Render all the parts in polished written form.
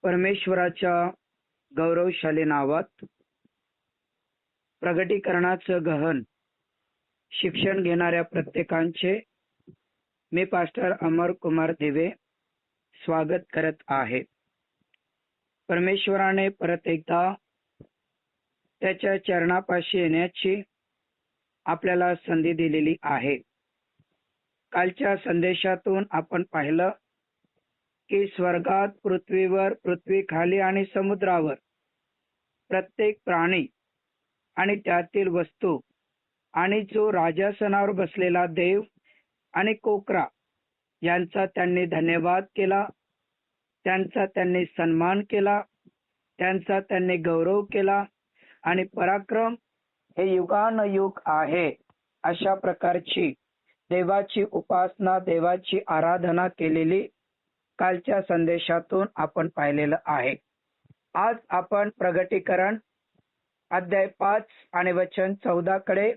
परमेश्वराच्या गौरवशाली नावात प्रगटीकरणाचं गहन शिक्षण घेणाऱ्या प्रत्येकांचे मी पास्टर अमर कुमार दिवे स्वागत करत आहे. परमेश्वराने परत एकदा त्याच्या चरणापाशी येण्याची आपल्याला संधी दिलेली आहे. कालच्या संदेशातून आपण पाहिलं की स्वर्गात, पृथ्वीवर, पृथ्वीखाली आणि समुद्रावर प्रत्येक प्राणी आणि त्यातील वस्तू आणि जो राजासनावर बसलेला देव आणि कोकरा यांचा त्यांनी धन्यवाद केला, त्यांचा त्यांनी सन्मान केला, त्यांचा त्यांनी गौरव केला आणि पराक्रम हे युगानुयुग आहे अशा प्रकारची देवाची उपासना, देवाची आराधना केलेली कालच्या संदेशातून आपण पाहिलेलं आहे. आज आपण प्रगटीकरण अध्याय 5 आणि वचन 14 कडे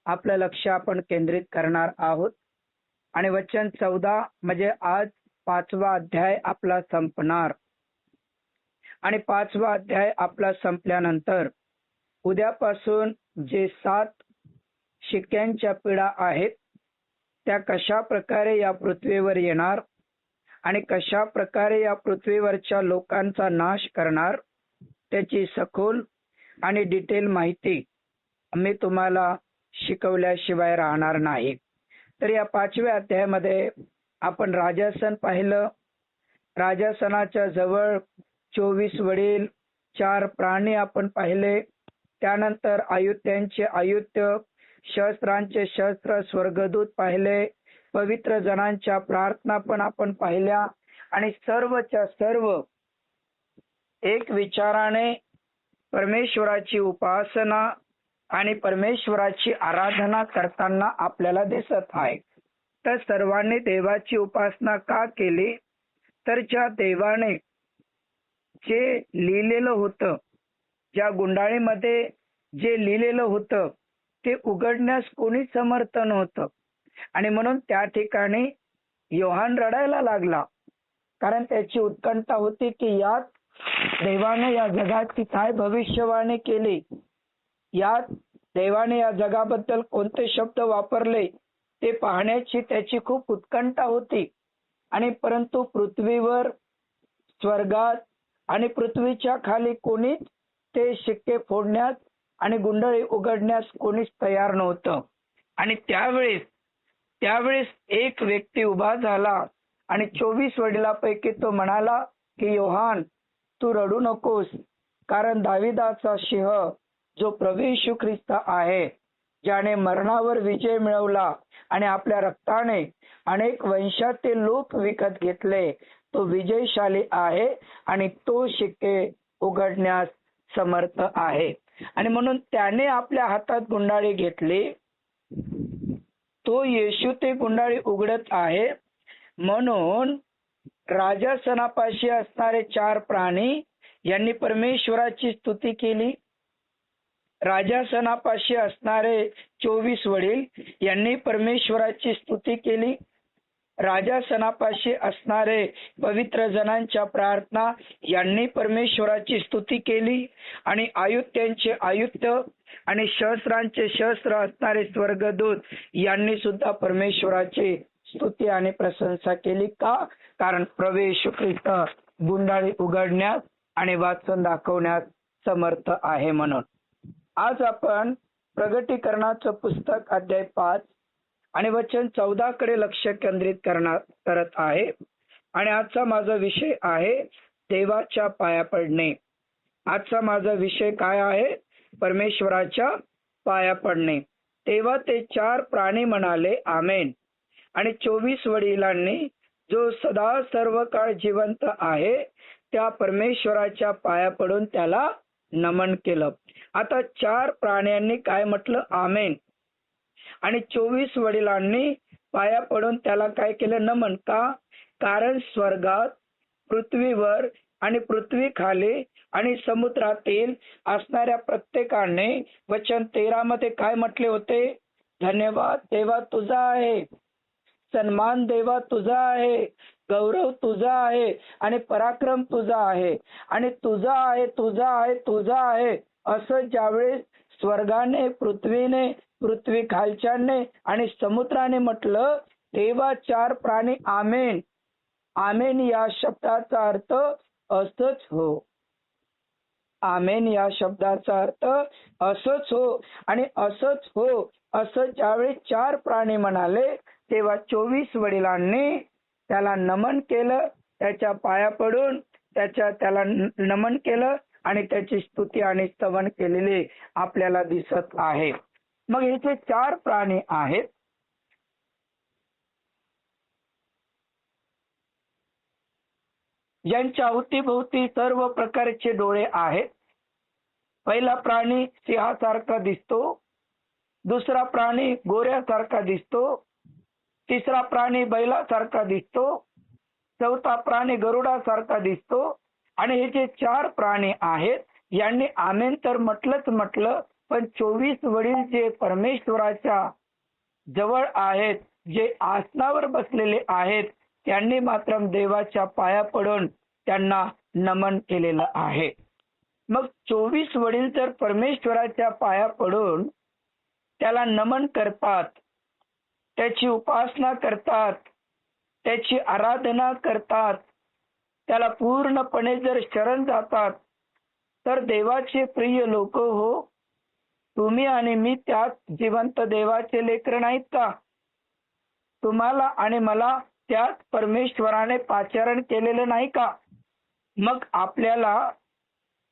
आपलं लक्ष आपण केंद्रित करणार आहोत. आणि वचन 14 म्हणजे आज 5वा अध्याय आपला संपणार. आणि 5वा अध्याय आपला संपल्यानंतर उद्यापासून जे 7 शिक्क्यांच्या पिढा आहेत त्या कशा प्रकारे या पृथ्वीवर येणार आणि कशा प्रकारे या पृथ्वीवरच्या लोकांचा नाश करणार त्याची सखोल आणि डिटेल माहिती मी तुम्हाला शिकवल्याशिवाय राहणार नाही. तर या 5व्या अध्यायामध्ये आपण राजासन पाहिलं. राजासनाच्या जवळ 24 वडील, 4 प्राणी आपण पाहिले. त्यानंतर आयुत्यांचे आयुत्य, शस्त्रांचे शस्त्र, स्वर्गदूत पाहिले. पवित्र जनांच्या प्रार्थना पण आपण पाहिल्या. आणि सर्वच्या सर्व एक विचाराने परमेश्वराची उपासना आणि परमेश्वराची आराधना करताना आपल्याला दिसत आहे. तर सर्वांनी देवाची उपासना का केली? तर ज्या देवाने जे लिहिलेलं होतं, ज्या गुंडाळीमध्ये जे लिहिलेलं होतं ते उघडण्यास कोणी समर्थ नव्हतं. आणि म्हणून त्या ठिकाणी योहान रडायला लागला, कारण त्याची उत्कंठा होती की यात देवाने या जगाची काय भविष्यवाणी केली, यात देवाने या जगाबद्दल कोणते शब्द वापरले ते पाहण्याची त्याची खूप उत्कंठा होती. आणि परंतु पृथ्वीवर, स्वर्गात आणि पृथ्वीच्या खाली कोणीच ते शिक्के फोडण्यास आणि गुंडळी उघडण्यास कोणीच तयार नव्हतं. आणि त्यावेळेस एक व्यक्ती उभा झाला आणि 24 वडिलांपैकी तो म्हणाला की योहान, तू रडू नकोस, कारण दाविदाचा सिंह जो प्रभू येशू ख्रिस्त आहे, ज्याने मरणावर विजय मिळवला आणि आपल्या रक्ताने अनेक वंशातील लोक विकत घेतले, तो विजयशाली आहे आणि तो शिक्के उघडण्यास समर्थ आहे. आणि म्हणून त्याने आपल्या हातात गुंडाळी घेतली, तो येशू ते गुंडाळी उघडत आहे. म्हणून राजासनापाशी असणारे 4 प्राणी यांनी परमेश्वराची स्तुती केली. राजासनापाशी असणारे 24 वडील यांनी परमेश्वराची स्तुती केली. राजासनापाशी असणारे पवित्र जनांच्या प्रार्थना यांनी परमेश्वराची स्तुती केली. आणि आयुत्यांचे आयुत्य आणि शस्त्रांचे शस्त्र असणारे स्वर्गदूत यांनी सुद्धा परमेश्वराची स्तुती आणि प्रशंसा केली. का? कारण प्रभू येशू ख्रिस्त गुंडाळी उघडण्यास आणि वाचून दाखवण्यास समर्थ आहे. म्हणून आज आपण प्रगटीकरणाचं पुस्तक अध्याय 5 आणि वचन 14 कडे लक्ष केंद्रित करत आहे. आणि आजचा माझा विषय आहे देवाच्या पाया पडणे. आजचा माझा विषय काय आहे? परमेश्वराच्या पाया पडणे. तेव्हा ते 4 प्राणी म्हणाले आमेन. आणि 24 वडिलांनी जो सदा सर्व काळ जिवंत आहे त्या परमेश्वराच्या पाया पडून त्याला नमन केलं. आता 4 प्राण्यांनी काय म्हटलं? आमेन. आणि 24 वडिलांनी पाया पडून त्याला काय केलं? नमन. का? कारण स्वर्गात, पृथ्वीवर आणि पृथ्वीखाली आणि समुद्रातील असणाऱ्या प्रत्येकाने वचन 13 मध्ये काय म्हटले होते? धन्यवाद देवा तुझा आहे, सन्मान देवा तुझा आहे, गौरव तुझा आहे आणि पराक्रम तुझा आहे आणि तुझा आहे तुझा आहे तुझा आहे असं ज्यावेळेस स्वर्गाने, पृथ्वीने, पृथ्वी खालच्याने आणि समुद्राने म्हटलं तेव्हा चार प्राणी आमेन आमेन या शब्दाचा अर्थ असंच हो. आमेन या शब्दाचा अर्थ असंच हो आणि असंच हो असं ज्यावेळी चार प्राणी म्हणाले तेव्हा 24 वडिलांनी त्याला नमन केलं, त्याच्या पाया पडून त्याला नमन केलं आणि त्याची स्तुती आणि स्तवन केलेली आपल्याला दिसत आहे. मग हे जे चार प्राणी आहेत ज्यांच्या अवतीभोवती सर्व प्रकारचे डोळे आहेत. पहिला प्राणी सिंहासारखा दिसतो, दुसरा प्राणी गोऱ्यासारखा दिसतो, तिसरा प्राणी बैलासारखा दिसतो, चौथा प्राणी गरुडासारखा दिसतो आणि हे जे चार प्राणी आहेत यांनी आमेन तर म्हटलंच म्हटलं, पण 24 वडील जे परमेश्वराच्या जवळ आहेत, जे आसनावर बसलेले आहेत, त्यांनी मात्र देवाच्या पाया पडून त्यांना नमन केलेलं आहे. मग 24 वडील जर परमेश्वराच्या पाया पडून त्याला नमन करतात, त्याची उपासना करतात, त्याची आराधना करतात, त्याला पूर्णपणे जर शरण जातात, तर देवाचे प्रिय लोक हो, तुम्ही आणि मी त्याच जिवंत देवाचे लेकरं नाहीत का? तुम्हाला आणि मला त्याच परमेश्वराने पाचारण केलेलं नाही का? मग आपल्याला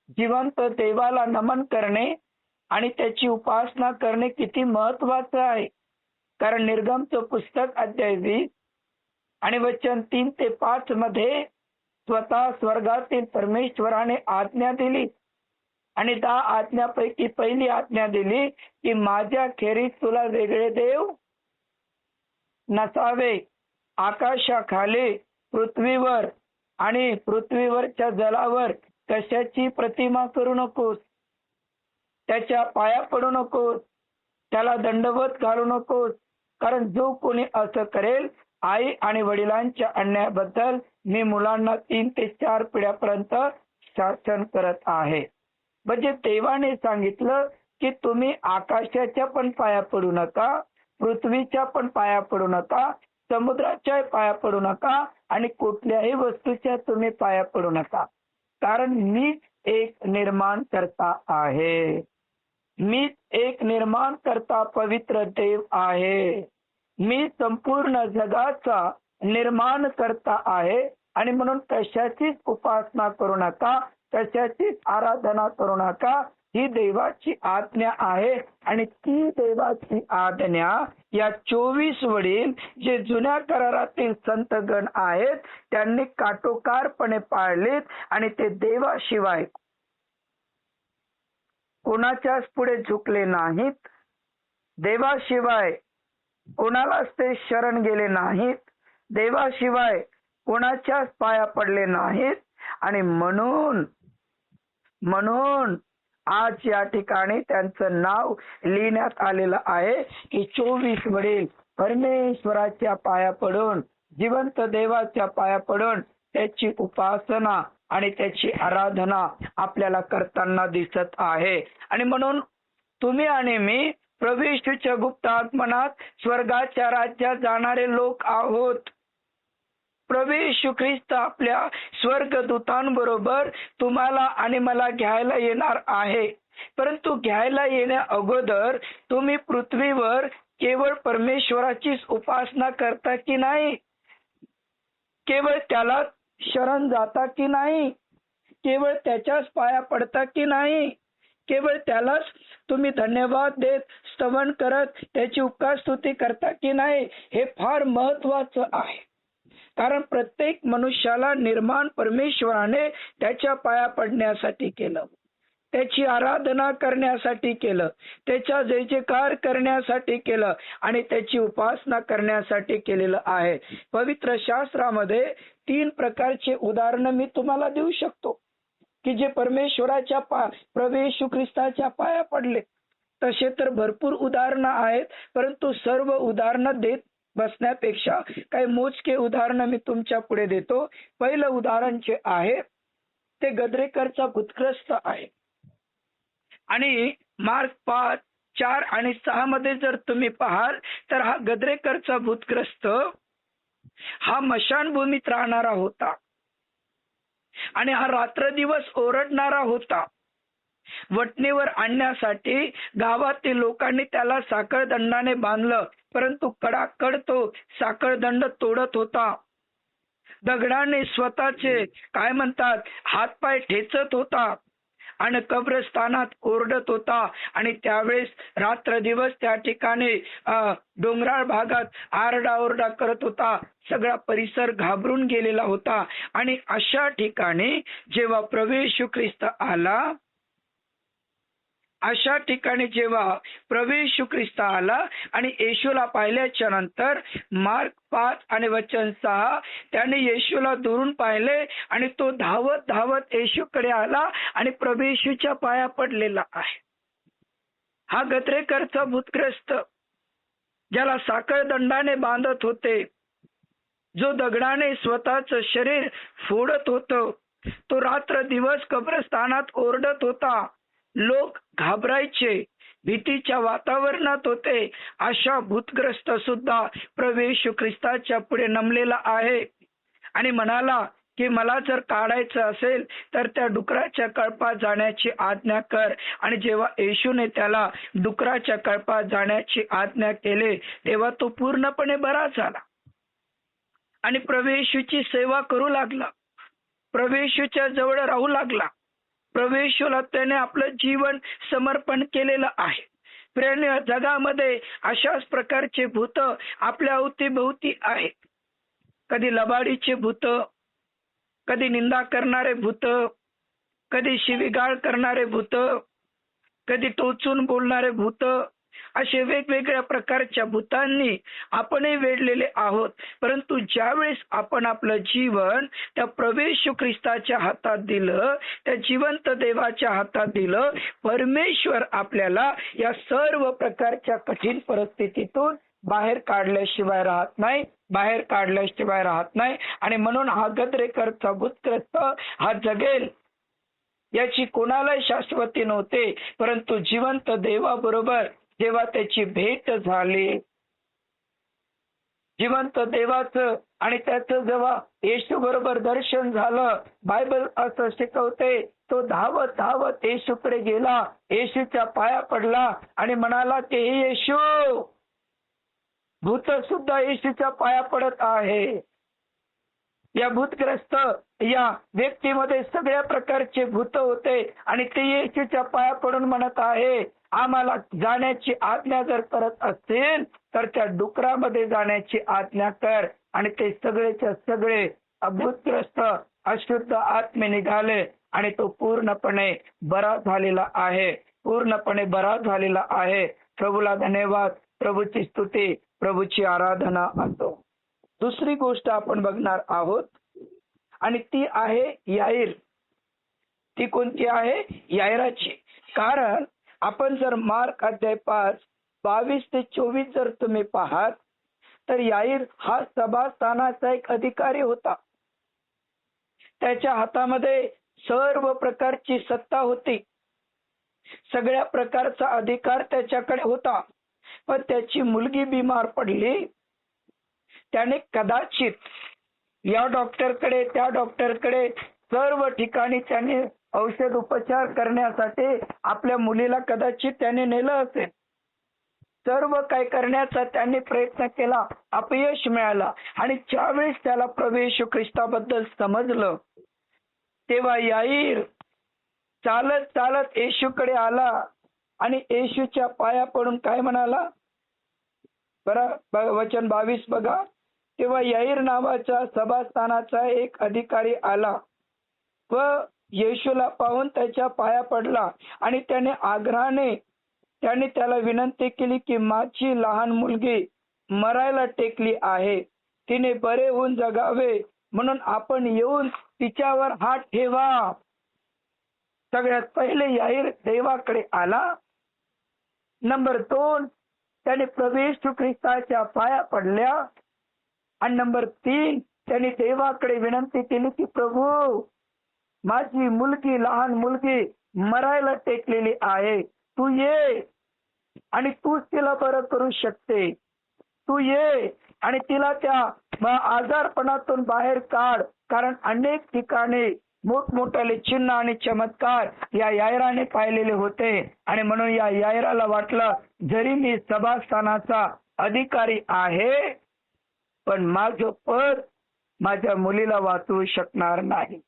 जिवंत देवाला नमन करणे आणि त्याची उपासना करणे किती महत्वाचं आहे. कारण निर्गमचं पुस्तक अध्याय 20 आणि वचन 3 ते 5 मध्ये स्वतः स्वर्गातील परमेश्वराने आज्ञा दिली आणि 10 आज्ञापैकी पहिली आज्ञा दिली की माझ्या खेरीज तुला वेगळे देव नसावे. आकाशाखाली, पृथ्वीवर आणि पृथ्वीवरच्या जलावर कशाची प्रतिमा करू नकोस, त्याच्या पाया पडू नकोस, त्याला दंडवत घालू नकोस. कारण जो कोणी असं करेल, आई आणि वडिलांच्या अन्यायाबद्दल मी मुलांना 3 ते 4 पिढ्यापर्यंत शासन करत आहे. म्हणजे देवाने सांगितलं की तुम्ही आकाशाच्या पण पाया पडू नका, पृथ्वीच्या पण पाया पडू नका, समुद्राच्या पाया पडू नका आणि कुठल्याही वस्तूच्या तुम्ही पाया पडू नका. कारण मीच एक निर्माण करता आहे, मीच एक निर्माण करता पवित्र देव आहे, मी संपूर्ण जगाचा निर्माण करता आहे आणि म्हणून कशाचीच उपासना करू नका, कशाचीच आराधना करू नका. ही देवाची आज्ञा आहे आणि ती देवाची आज्ञा या 24 वडील जे जुन्या करारातील संतगण आहेत त्यांनी काटोकारपणे पाळलीत आणि ते देवाशिवाय कोणाच्याच पुढे झुकले नाहीत, देवाशिवाय कोणालाच ते शरण गेले नाहीत, देवाशिवाय कोणाच्याच पाया पडले नाहीत. आणि म्हणून आज या ठिकाणी त्यांचं नाव लिहिण्यात आलेलं आहे की 24 वडील परमेश्वराच्या पाया पडून, जिवंत देवाच्या पाया पडून त्याची उपासना आणि त्याची आराधना आपल्याला करताना दिसत आहे. आणि म्हणून तुम्ही आणि मी प्रभू येशूच्या गुप्त आगमनात स्वर्गाच्या राज्यात जाणारे लोक आहोत. प्रभू येशू ख्रिस्त आपल्या स्वर्गदूतांबरोबर तुम्हाला आणि मला घ्यायला येणार आहे. परंतु घ्यायला येण्या अगोदर तुम्ही पृथ्वीवर केवळ परमेश्वराचीच उपासना करता की नाही, केवळ त्याला शरण जाता की नाही, केवळ त्याच्याच पाया पडता की नाही, केवळ त्यालाच तुम्ही धन्यवाद देत स्तवन करत त्याची उपकार स्तुती करता की नाही, हे फार महत्वाचं आहे. कारण प्रत्येक मनुष्याला निर्माण परमेश्वराने त्याच्या पाया पडण्यासाठी केलं, त्याची आराधना करण्यासाठी केलं, त्याचा जय जयकार करण्यासाठी केलं आणि त्याची उपासना करण्यासाठी केलेलं आहे. पवित्र शास्त्रामध्ये 3 प्रकारचे उदाहरण मी तुम्हाला देऊ शकतो की जे परमेश्वराच्या प्रभू येशू ख्रिस्ताच्या पाया पडले. तसे तर भरपूर उदाहरणं आहेत, परंतु सर्व उदाहरणं बसण्यापेक्षा काही मोजके उदाहरण मी तुमच्या पुढे देतो. पहिलं उदाहरण जे आहे ते गद्रेकरचा भूतग्रस्त आहे. आणि मार्क 5, 4 आणि 6 मध्ये जर तुम्ही पाहाल तर हा गद्रेकरचा भूतग्रस्त हा मशानभूमीत राहणारा होता आणि हा रात्रदिवस ओरडणारा होता. वटणीवर आणण्यासाठी गावातील लोकांनी त्याला साखळदंडाने बांधलं, परंतु कडाकड तो साखळदंड तोडत होता. दगडाने स्वतःचे काय म्हणतात हातपाय ठेचत होता आणि कब्रस्थानात ओरडत होता. आणि त्यावेळेस रात्र दिवस त्या ठिकाणी डोंगराळ भागात आरडाओरडा करत होता. सगळा परिसर घाबरून गेलेला होता. आणि अशा ठिकाणी जेव्हा प्रभू येशू ख्रिस्त आला, अशा ठिकाणी जेव्हा प्रभू येशू ख्रिस्त आला आणि येशूला पाहिल्याच्या नंतर मार्क 5 आणि वचन 6 त्याने येशूला दुरून पाहिले आणि तो धावत धावत येशूकडे आला आणि प्रभू येशूच्या पाया पडलेला आहे. हा गद्रेकरचा भूतग्रस्त ज्याला साखळदंडाने बांधत होते, जो दगडाने स्वतःचं शरीर फोडत होतं, तो रात्र दिवस कब्रस्थानात ओरडत होता. लोक घाबरायचे, भीतीच्या वातावरणात होते. अशा भूतग्रस्त सुद्धा प्रभू येशू ख्रिस्ताच्या पुढे नमलेला आहे आणि म्हणाला की मला जर काढायचं असेल तर त्या डुकराच्या कळपात जाण्याची आज्ञा कर. आणि जेव्हा येशूने त्याला डुकराच्या कळपात जाण्याची आज्ञा केली तेव्हा तो पूर्णपणे बरा झाला आणि प्रभू येशूची सेवा करू लागला, प्रभू येशूच्या जवळ राहू लागला. प्रभू येशूला त्याने आपलं जीवन समर्पण केलेलं आहे. प्रेरणी जगामध्ये अशाच प्रकारचे भूत आपल्या अवतीभोवती आहेत. कधी लबाडीचे भूत, कधी निंदा करणारे भूत, कधी शिवीगाळ करणारे भूत, कधी टोचून बोलणारे भूत, असे वेगवेगळ्या प्रकारच्या भूतांनी आपणही वेढलेले आहोत. परंतु ज्यावेळेस आपण आपलं जीवन त्या प्रभू येशू ख्रिस्ताच्या हातात दिलं, त्या जिवंत देवाच्या हातात दिलं, परमेश्वर आपल्याला या सर्व प्रकारच्या कठीण परिस्थितीतून बाहेर काढल्याशिवाय राहत नाही, बाहेर काढल्याशिवाय राहत नाही. आणि म्हणून हा गद्रेकरचा भूतग्रस्त हा जगेल याची कोणालाही शाश्वती नव्हते. परंतु जिवंत देवाबरोबर जेव्हा त्याची भेट झाली, जिवंत देवाचं आणि त्याचं जेव्हा येशू बरोबर दर्शन झालं, बायबल असं शिकवते तो धावत धावत येशूकडे गेला, येशूच्या पाया पडला आणि म्हणाला की हे येशू, भूत सुद्धा येशूच्या पाया पडत आहे. या भूतग्रस्त या व्यक्तीमध्ये सगळ्या प्रकारचे भूत होते आणि ते येशूच्या पाया पडून म्हणत आहे, आम्हाला जाण्याची आज्ञा जर करत असतील तर त्या डुकरामध्ये जाण्याची आज्ञा कर. आणि ते सगळेच्या सगळे भूतग्रस्त अशुद्ध आत्मे निघाले आणि तो पूर्णपणे बरा झालेला आहे, पूर्णपणे बरा झालेला आहे. प्रभूला धन्यवाद, प्रभूची स्तुती, प्रभूची आराधना असो. दुसरी गोष्ट आपण बघणार आहोत आणि ती आहे याईर. ती कोणती आहे? याईराची. कारण आपण जर मार्क अध्याय 5, 22 ते 24 जर तुम्ही पाहात तर याईर हा सभास्थानाचा एक अधिकारी होता. त्याच्या हातामध्ये सर्व प्रकारची सत्ता होती, सगळ्या प्रकारचा अधिकार त्याच्याकडे होता. पण त्याची मुलगी बिमार पडली. त्याने कदाचित या डॉक्टरकडे त्या डॉक्टरकडे सर्व ठिकाणी त्याने औषध उपचार करण्यासाठी आपल्या मुलीला कदाचित त्याने नेलं असेल. सर्व काही करण्याचा त्यांनी प्रयत्न केला, अपयश मिळाला. आणि ज्यावेळेस त्याला प्रभू येशू ख्रिस्ताबद्दल समजलं तेव्हा याईर चालत चालत येशूकडे आला आणि येशूच्या पाया पडून काय म्हणाला बरं? वचन 22 बघा. तेव्हा याईर नावाचा सभास्थानाचा एक अधिकारी आला व येशूला पाहून त्याच्या पाया पडला आणि त्याने आग्रहाने त्याला विनंती केली की माझी लहान मुलगी मरायला टेकली आहे, तिने बरे होऊन जगावे म्हणून आपण येऊन तिच्यावर हात ठेवा. सगळ्यात पहिले याईर देवाकडे आला. नंबर 2, त्याने प्रभू येशू ख्रिस्ताच्या पाया पडल्या. आणि नंबर 3, त्यांनी देवाकडे विनंती केली की प्रभू, माझी मुलगी, लहान मुलगी मरायला टेकलेली आहे, तू ये आणि तूच तिला बरं करू शकते. तू ये आणि तिला त्या आजारपणातून बाहेर काढ. कारण अनेक ठिकाणी मोठमोठाले चिन्ह आणि चमत्कार या यायराने पाहिलेले होते. आणि म्हणून या यायराला वाटलं, जरी मी सभास्थानाचा अधिकारी आहे, पण माझं पद माझ्या मुलीला वाचवू शकणार नाही.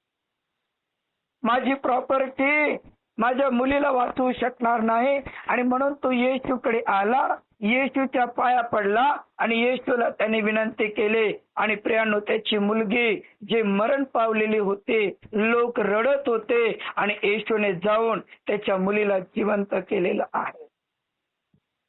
माझी प्रॉपर्टी माझ्या मुलीला वाचवू शकणार नाही. आणि म्हणून तो येशूकडे आला, येशूच्या पाया पडला आणि येशूला त्याने विनंती केली. आणि प्रियांनो, त्याची मुलगी जे मरण पावलेली होते, लोक रडत होते, आणि येशूने जाऊन त्याच्या मुलीला जिवंत केलेलं आहे.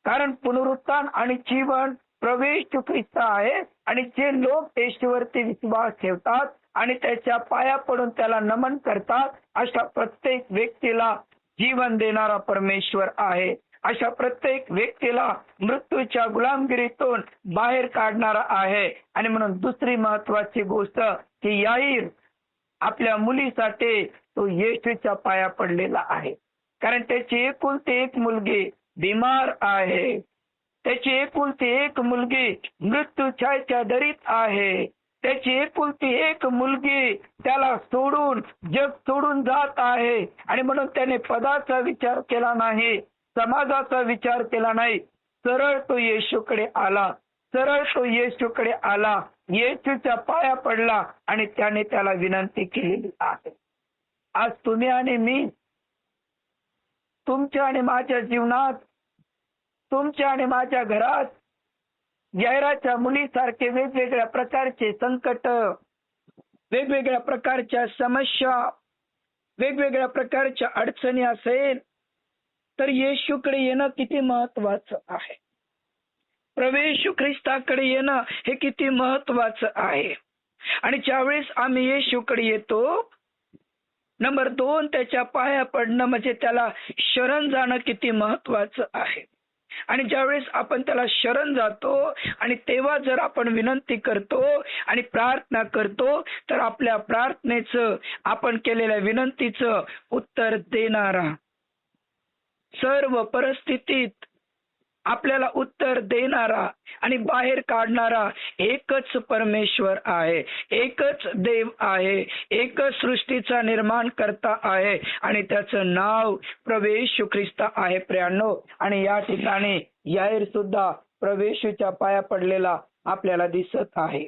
कारण पुनरुत्थान आणि जीवन प्रभू येशू ख्रिस्त आहे. आणि जे लोक येशूवरती विश्वास ठेवतात आणि त्याच्या पाया पडून त्याला नमन करतात, अशा प्रत्येक व्यक्तीला जीवन देणारा परमेश्वर आहे. अशा प्रत्येक व्यक्तीला मृत्यूच्या गुलामगिरीतून बाहेर काढणारा आहे. आणि म्हणून दुसरी महत्वाची गोष्ट की याईर आपल्या मुलीसाठी तो येशूच्या पाया पडलेला आहे. कारण त्याची एकुलती एक मुलगी बिमार आहे. त्याची एकुलती एक मुलगी मृत्यूच्या दरीत आहे. त्याची एकुलती एक मुलगी त्याला सोडून, जग सोडून जात आहे. आणि म्हणून त्याने पदाचा विचार केला नाही, समाजाचा विचार केला नाही. सरळ तो येशूकडे आला, सरळ तो येशूकडे आला, येशूच्या पाया पडला आणि त्याने त्याला विनंती केलेली आहे. आज तुम्ही आणि मी, तुमच्या आणि माझ्या जीवनात, तुमच्या आणि माझ्या घरात यायराच्या मुलीसारखे वेगवेगळ्या प्रकारचे संकट, वेगवेगळ्या प्रकारच्या समस्या, वेगवेगळ्या प्रकारच्या अडचणी असेल, तर येशूकडे येणं किती महत्वाचं आहे. प्रभू येशू ख्रिस्ताकडे येणं हे किती महत्वाचं आहे. आणि ज्यावेळेस आम्ही येशूकडे येतो, नंबर 2 त्याच्या पाया पडणं म्हणजे त्याला शरण जाणं किती महत्वाचं आहे. आणि ज्यावेळेस आपण त्याला शरण जातो आणि तेव्हा जर आपण विनंती करतो आणि प्रार्थना करतो, तर आपल्या प्रार्थनेचं, आपण केलेल्या विनंतीचं उत्तर देणारा, सर्व परिस्थितीत आपल्याला उत्तर देणारा आणि बाहेर काढणारा एकच परमेश्वर आहे, एकच देव आहे, एकच सृष्टीचा निर्माण करता आहे आणि त्याचं नाव प्रभू येशू ख्रिस्त आहे प्रियांनो. आणि या ठिकाणी याईर सुद्धा प्रभू येशूच्या पाया पडलेला आपल्याला दिसत आहे.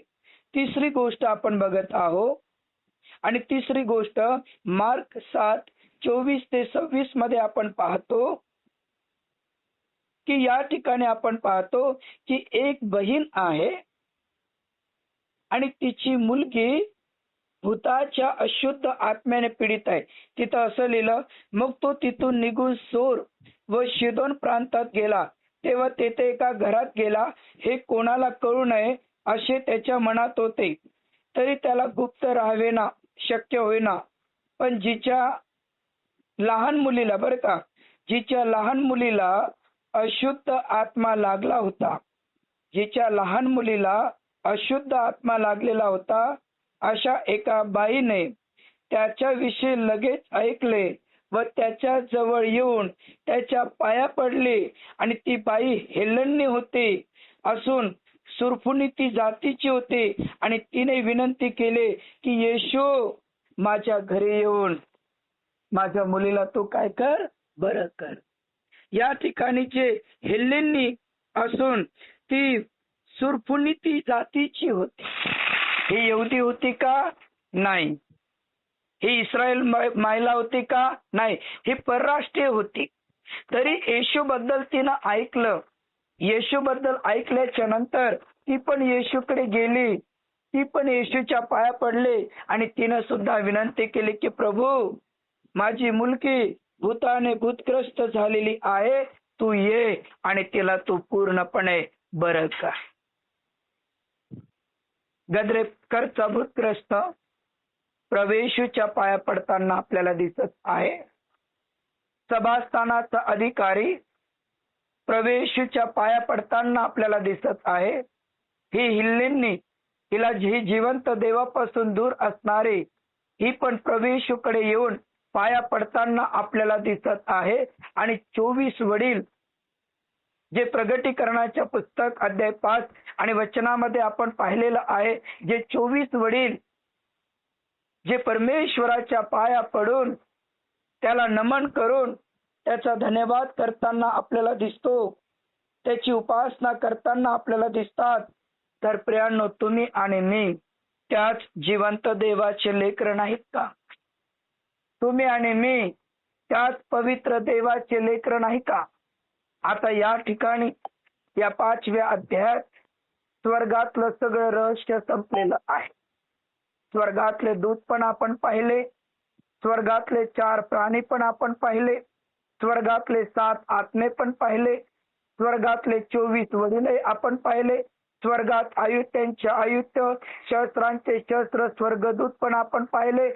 तिसरी गोष्ट आपण बघत आहोत आणि तिसरी गोष्ट मार्क 7:24-26 मध्ये आपण पाहतो की या ठिकाणी आपण पाहतो की एक बहीण आहे आणि तिची मुलगी भूताच्या अशुद्ध आत्म्याने पीडित आहे. तिथं असं लिहिलं, मग तो तिथून निघून सोर व शिदोन प्रांतात गेला. तेव्हा तेथे एका घरात गेला. हे कोणाला कळू नये असे त्याच्या मनात होते, तरी त्याला गुप्त राहावेना शक्य होईना. पण जिच्या लहान मुलीला, बरं का, जिच्या लहान मुलीला अशुद्ध आत्मा लागला होता, जिच्या लहान मुलीला अशुद्ध आत्मा लागलेला होता, अशा एका बाईने त्याच्याविषयी लगेच ऐकले व त्याच्या जवळ येऊन त्याच्या पाया पडले. आणि ती बाई हेलन्नी होती असून सुरफुनीती जातीची होती. आणि तिने विनंती केली की येशू, माझ्या घरी येऊन माझ्या मुलीला तू काय कर, बरं कर. या ठिकाणी जे हेलेनी असून ती सुरफुनीती जातीची होती, ही यहुदी होती का? नाही. ही इस्रायल महिला होती का? नाही. ही परराष्ट्रीय होती. तरी येशू बद्दल तिनं ऐकलं. येशू बद्दल ऐकल्याच्या नंतर ती पण येशूकडे गेली, ती पण येशूच्या पाया पडले आणि तिनं सुद्धा विनंती केली की प्रभू, माझी मुलगी भूताने भूतग्रस्त झालेली आहे, तू ये आणि तिला तू पूर्णपणे बरं कर. गद्रेकरचा भूतग्रस्त प्रभू येशूच्या पाया पडताना आपल्याला दिसत आहे. सभास्थानाचा अधिकारी प्रवेशच्या पाया पडताना आपल्याला दिसत आहे. ही हिल्लींनी ही जिवंत देवापासून दूर असणारी ही पण प्रवेशकडे येऊन पाया पडताना आपल्याला दिसत आहे. आणि 24 वडील जे प्रगटीकरणाच्या पुस्तक अध्याय 5 आणि वचनामध्ये आपण पाहिलेलं आहे, जे 24 वडील जे परमेश्वराच्या पाया पडून त्याला नमन करून त्याचा धन्यवाद करताना आपल्याला दिसतो, त्याची उपासना करताना आपल्याला दिसतात. तर प्रियांनो, तुम्ही आणि मी त्याच जिवंत देवाचे लेकरं नाहीत का? तुम्ही आणि मी त्याच पवित्र देवाचे लेकरं नाही का? आता या ठिकाणी या 5व्या अध्यायात स्वर्गातलं सगळं रहस्य संपलेलं आहे. स्वर्गातले दूत पण आपण पाहिले, स्वर्गातले 4 प्राणी पण आपण पाहिले, स्वर्गातले 7 आत्मे पण पाहिले, स्वर्गातले 24 वडील आपण पाहिले, स्वर्गात आयुत्यांचे आयुत्य, शस्त्रांचे शस्त्र, स्वर्गदूत पण आपण पाहिले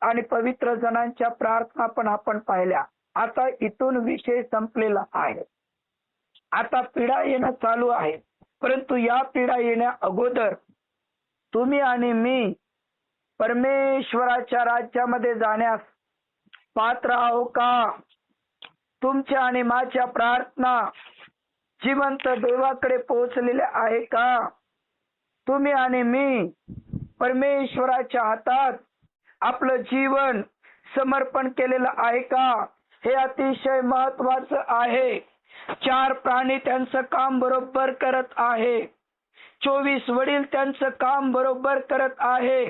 आणि पवित्र जनांच्या प्रार्थना पण आपण पाहिल्या. आता इथून विषय संपलेला आहे. आता पिढा येणं चालू आहे. परंतु या पिढा येण्या अगोदर तुम्ही आणि मी परमेश्वराच्या राज्यामध्ये जाण्यास पात्र आहो का? तुमच्या आणि माझ्या प्रार्थना जिवंत देवाकडे पोहोचलेल्या आहे का? तुम्ही आणि मी परमेश्वराच्या हातात आपलं जीवन समर्पण केलेलं आहे का? हे अतिशय महत्वाचं आहे. 4 प्राणी त्यांचं काम बरोबर करत आहे, 24 वडील त्यांचं काम बरोबर करत आहे.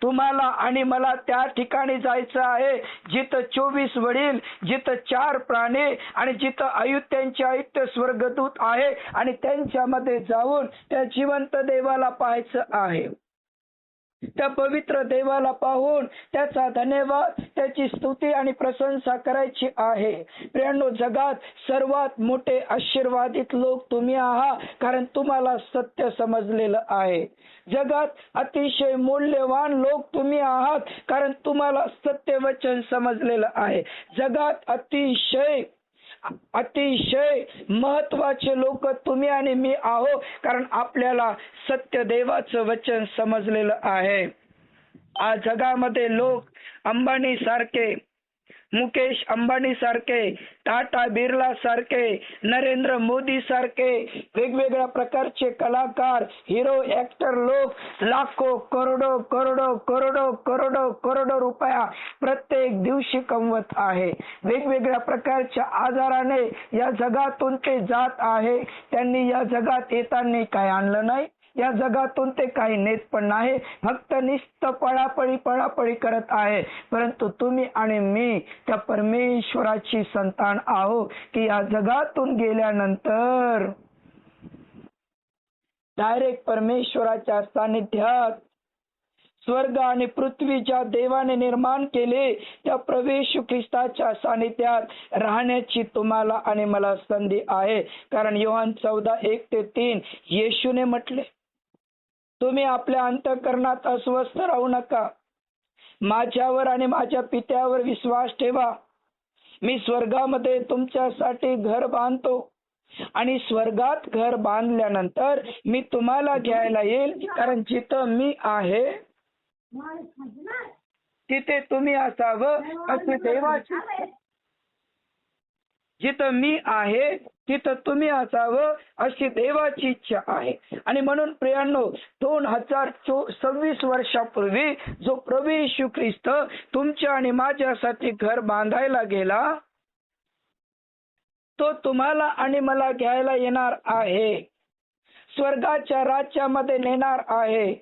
तुम्हाला आणि मला त्या ठिकाणी जायचं आहे जिथं 24 वडील, जिथं 4 प्राणी आणि जिथं आयुत्यांचे आयुत्य स्वर्गदूत आहे आणि त्यांच्यामध्ये जाऊन त्या जिवंत देवाला पाहायचं आहे. त्या पवित्र देवाला पाहून त्याचा धन्यवाद, त्याची स्तुती आणि प्रशंसा करायची आहे. प्रियांनो, जगात सर्वात मोठे आशीर्वादित लोक तुम्ही आहात, कारण तुम्हाला सत्य समजलेलं आहे. जगात अतिशय मूल्यवान लोक तुम्ही आहात, कारण तुम्हाला सत्य वचन समजलेलं आहे. जगात अतिशय महत्वाचे लोक तुम्ही आणि मी आहो, कारण आपल्याला सत्य देवाचं वचन समजलेलं आहे. आज जगामध्ये लोक अंबानी सारखे, मुकेश अंबानी सारखे, टाटा बिर्ला सारखे, नरेंद्र मोदी सारखे वेगवेगळ्या प्रकारचे कलाकार, हिरो, ऍक्टर लोक लाखो, करोडो करोडो करोडो करोडो करोडो रुपया प्रत्येक दिवशी कमवत आहे. वेगवेगळ्या प्रकारच्या आजाराने या जगातून ते जात आहे. त्यांनी या जगात येताना काय आणलं नाही, या जगातून ते काही नेत पण नाही, फक्त नुसतं पळापळी करत आहे. परंतु तुम्ही आणि मी त्या परमेश्वराची संतान आहो, की या जगातून गेल्यानंतर डायरेक्ट परमेश्वराच्या सानिध्यात स्वर्ग आणि पृथ्वी ज्या देवाने निर्माण केले त्या प्रवेश ख्रिस्ताच्या सानिध्यात राहण्याची तुम्हाला आणि मला संधी आहे. कारण योहान 14:1-3 येशूने म्हटले, तुम्ही आपल्या अंतःकरणात अस्वस्थ राहू नका, माझ्यावर आणि माझ्या पित्यावर विश्वास ठेवा. मी स्वर्गामध्ये तुमच्यासाठी घर बांधतो आणि स्वर्गात घर बांधल्यानंतर मी तुम्हाला घ्यायला येईल. कारण जिथं मी आहे तिथे तुम्ही असावं अशी देवाची, जिथं मी आहे तिथं तुम्ही असावं अशी देवाची इच्छा आहे. आणि म्हणून प्रियांनो, 2026 वर्षापूर्वी जो प्रभू येशू ख्रिस्त तुमच्या आणि माझ्यासाठी घर बांधायला गेला, तो तुम्हाला आणि मला घ्यायला येणार आहे, स्वर्गाच्या राज्यामध्ये नेणार आहे.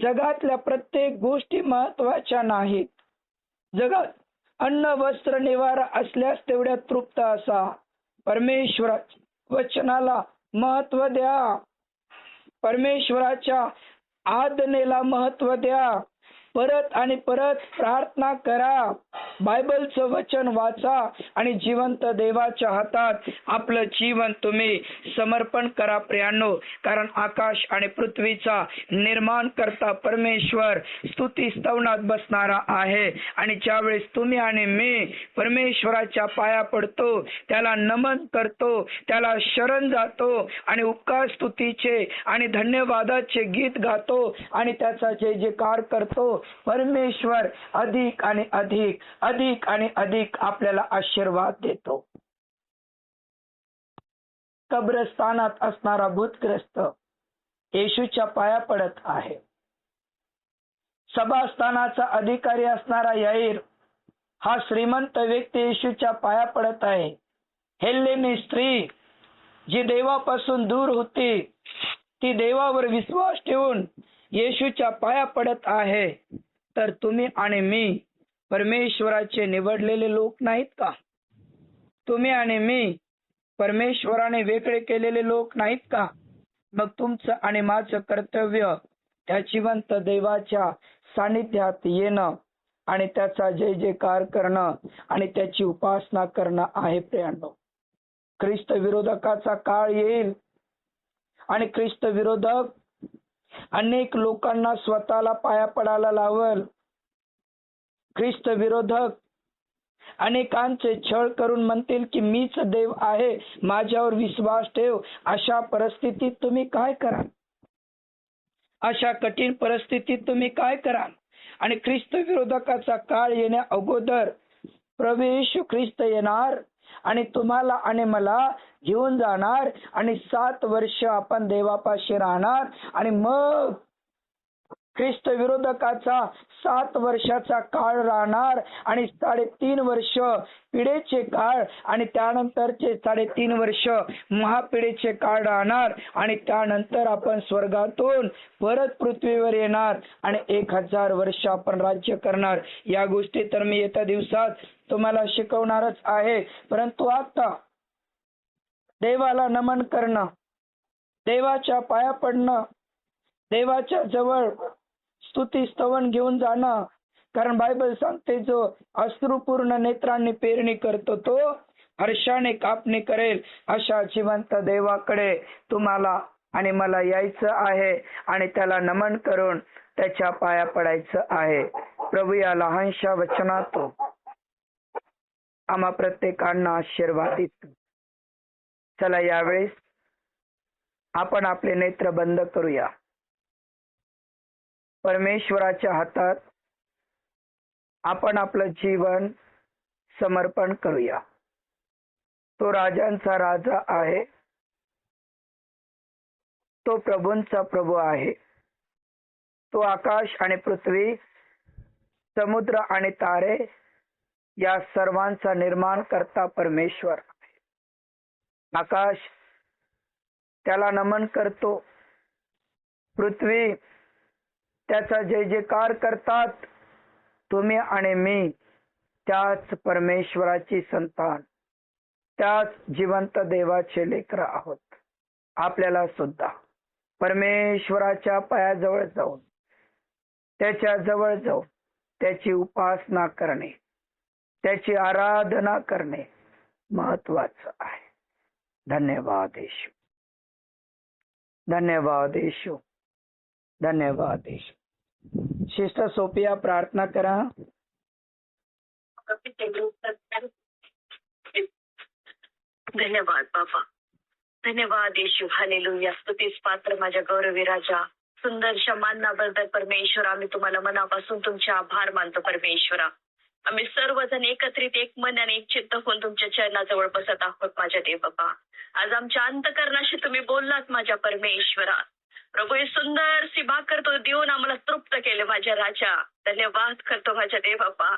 जगातल्या प्रत्येक गोष्टी महत्वाच्या नाहीत. जगात अन्न, वस्त्र, निवारा असल्यास तेवढ्या तृप्त असा. परमेश्वराच्या वचनाला महत्व द्या, परमेश्वराच्या आज्ञेला महत्व द्या, परत आणि परत प्रार्थना करा. बायबलचं वचन वाचा आणि जिवंत देवाच्या हातात आपलं जीवन तुम्ही समर्पण करा प्रियांनो. कारण आकाश आणि पृथ्वीचा निर्माण करता परमेश्वर स्तुती स्तवनात बसणारा आहे. आणि ज्यावेळेस तुम्ही आणि मी परमेश्वराच्या पाया पडतो, त्याला नमन करतो, त्याला शरण जातो आणि उपकार स्तुतीचे आणि धन्यवादाचे गीत गातो आणि त्याचा जय जयकार करतो, परमेश्वर अधिक आणि अधिक अधिक आणि अधिक आपल्याला आशीर्वाद देतो. कब्रस्थानात असणारा भूतग्रस्त येशूच्या पाया पडत आहे. सभास्थानाचा अधिकारी असणारा याईर हा श्रीमंत व्यक्ती येशूच्या पाया पडत आहे. हेलेनी स्त्री जी देवापासून दूर होती, ती देवावर विश्वास ठेवून येशूच्या पाया पडत आहे. तर तुम्ही आणि मी परमेश्वराचे निवडलेले लोक नाहीत का? तुम्ही आणि मी परमेश्वराने वेगळे केलेले लोक नाहीत का? मग तुमचं आणि माझं कर्तव्य त्या जिवंत देवाच्या सानिध्यात येणं आणि त्याचा जय जयकार करणं आणि त्याची उपासना करणं आहे प्रियांनो. ख्रिस्त विरोधकाचा काळ येईल आणि ख्रिस्त विरोधक अनेक लोकांना स्वतःला पाया पडायला लावल. ख्रिस्त विरोधक अनेकांचे छळ करून म्हणतील की मीच देव आहे, माझ्यावर विश्वास ठेव. अशा परिस्थितीत तुम्ही काय कराल? अशा कठीण परिस्थितीत तुम्ही काय कराल? आणि ख्रिस्त विरोधकाचा काळ येण्या अगोदर प्रभू येशू ख्रिस्त येणार आणि तुम्हाला आणि मला घेऊन जाणार आणि 7 वर्ष आपण देवापाशी राहणार. आणि मग ख्रिस्त विरोधकाचा 7 वर्षाचा काळ राहणार आणि 3.5 वर्ष पिढेचे काळ आणि त्यानंतरचे 3.5 वर्ष महापिढेचे काळ राहणार आणि त्यानंतर आपण स्वर्गातून परत पृथ्वीवर येणार आणि 1000 वर्ष आपण राज्य करणार. या गोष्टी तर मी येत्या दिवसात तुम्हाला शिकवणारच आहे. परंतु आता देवाला नमन करणं, देवाच्या पाया पडणं, देवाच्या जवळ स्तुती स्तवन घेऊन जाणं. कारण बायबल सांगते जो अश्रुपूर्ण नेत्रांनी पेरणी करतो तो हर्षाने कापणी करेल. अशा जिवंत देवाकडे तुम्हाला आणि मला यायचं आहे आणि त्याला नमन करून त्याच्या पाया पडायचं आहे. प्रभू या लहानशा वचनातून आम्हा प्रत्येकांना आशीर्वादित. चला यावेळेस आपण आपले नेत्र बंद करूया. परमेश्वराच्या हातात आपण आपलं जीवन समर्पण करूया. तो राजांचा राजा आहे, तो प्रभूंचा प्रभू आहे. तो आकाश आणि पृथ्वी, समुद्र आणि तारे या सर्वांचा निर्माण करता परमेश्वर आहे. आकाश त्याला नमन करतो, पृथ्वी त्याचा जय जयकार करतात. तुम्ही आणि मी त्याच परमेश्वराची संतान, त्याच जिवंत देवाचे लेकर आहोत. आपल्याला सुद्धा परमेश्वराच्या पायाजवळ जाऊन, त्याच्या जवळ जाऊन त्याची उपासना करणे, त्याची आराधना करणे महत्वाचं आहे. धन्यवाद येशू, धन्यवाद येशू, धन्यवाद येशू. सिस्टर सोफिया प्रार्थना करा. धन्यवाद बाबा, धन्यवाद येशू. हालेलुया. स्तुतीस पात्र माझ्या गौरवी राजा, सुंदरशा माननाबद्दल परमेश्वरा आम्ही तुम्हाला मनापासून तुमचे आभार मानतो परमेश्वरा. आम्ही सर्वजण एकत्रित एक मन आणि एक चित्त होऊन तुमच्या चरणाजवळ बसत आहोत माझ्या देव बाबा. आज आमच्या अंतकरणाशी तुम्ही बोललात माझ्या परमेश्वरा. प्रभू ही सुंदरशी भाकर तो देऊन आम्हाला तृप्त केले माझ्या राजा. धन्यवाद करतो माझ्या देव बाप्पा.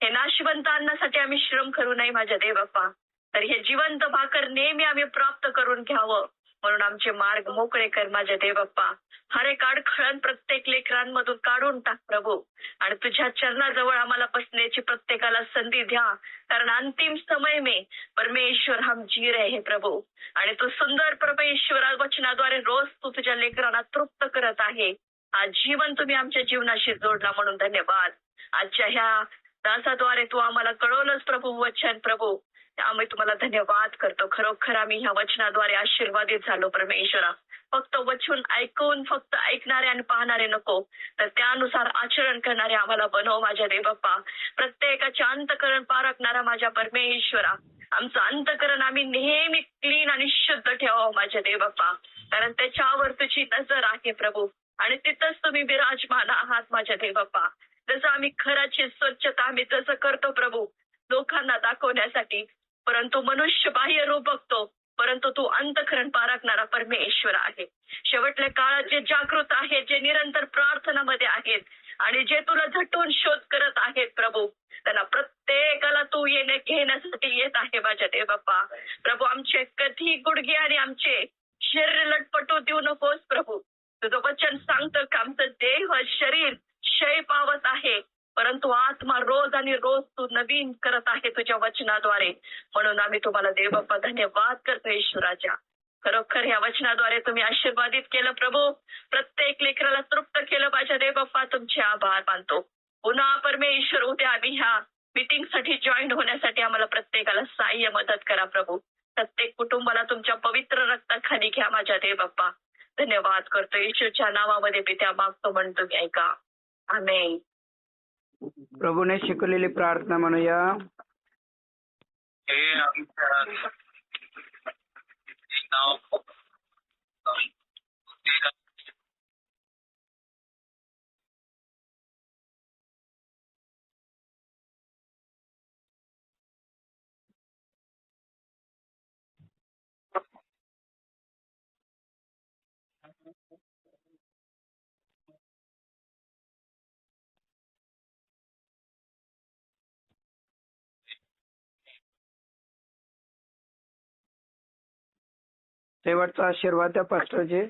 हे नाशवंत अन्नासाठी आम्ही श्रम करू नये माझ्या देव बाप्पा, तर हे जिवंत भाकर नेहमी आम्ही प्राप्त करून घ्यावं म्हणून आमचे मार्ग मोकळे कर माझ्या देव बाप्पा. हर एक अडखळण प्रत्येक लेकरांमधून काढून टाक प्रभू आणि तुझ्या चरणाजवळ आम्हाला बसण्याची प्रत्येकाला संधी द्या. कारण अंतिम समय में परमेश्वर हम जी रहे हैं प्रभू आणि तो सुंदर परमेश्वरा वचनाद्वारे रोज तू तुझ्या लेकरांना तृप्त करत आहे. आज जीवन तुम्ही आमच्या जीवनाशी जोडला म्हणून धन्यवाद. आजच्या ह्या दासाद्वारे तू आम्हाला कळवलंस प्रभू वचन प्रभू. आम्ही तुम्हाला धन्यवाद करतो. खरोखर आम्ही ह्या वचनाद्वारे आशीर्वादित झालो परमेश्वरा. फक्त वचन ऐकून फक्त ऐकणारे आणि पाहणारे नको, तर त्यानुसार आचरण करणारे आम्हाला बनव माझ्या देव बाप्पा. प्रत्येकाचे अंतकरण पारखणारा माझ्या परमेश्वरा. आमचं अंतकरण आम्ही नेहमी क्लीन आणि शुद्ध ठेवावं माझ्या देव बाप्पा, कारण त्याच्यावर तुझी नजर आहे प्रभू आणि तिथंच तुम्ही विराजमान आहात माझ्या देव बाप्पा. जसं आम्ही घराची स्वच्छता आम्ही जसं करतो प्रभू लोकांना दाखवण्यासाठी, परंतु मनुष्य बाह्य रूप बघतो, परंतु तू अंतःकरण पारखणारा परमेश्वर आहे. शेवटल्या काळात जे जागृत आहेत, जे निरंतर प्रार्थनामध्ये आहेत आणि जे तुला झटून शोध करत आहेत प्रभू, त्यांना प्रत्येकाला तू येणे घेण्यासाठी येत आहे माझ्या देव बाप्पा. प्रभू आमचे कधी गुडघे आणि आमचे शरीर लटपटू देऊ नकोस प्रभू. तुझं वचन सांगतं की आमचं देह शरीर क्षय पावत आहे, परंतु आत्मा रोज आणि रोज तू नवीन करत आहे तुझ्या वचनाद्वारे. म्हणून आम्ही तुम्हाला देव बाप्पा धन्यवाद करतो ईश्वराच्या. खरोखर या वचनाद्वारे तुम्ही आशीर्वादित केलं प्रभू. प्रत्येक लेकराला तृप्त केलं माझ्या देव बाप्पा. तुमचे आभार मानतो. पुन्हा परमेश्वर उद्या आम्ही ह्या मीटिंग साठी जॉईन होण्यासाठी आम्हाला प्रत्येकाला सहाय्य मदत करा प्रभू. प्रत्येक कुटुंबाला तुमच्या पवित्र रक्ताखाली घ्या माझ्या देव बाप्पा. धन्यवाद करतो येशूच्या नावामध्ये पित्या मागतो म्हणतो मी ऐका. आमेन. प्रभूने शिकवलेली प्रार्थना म्हणूया. हे आमच्या नाव शेवटचा आशीर्वाद द्या पास्टरजी.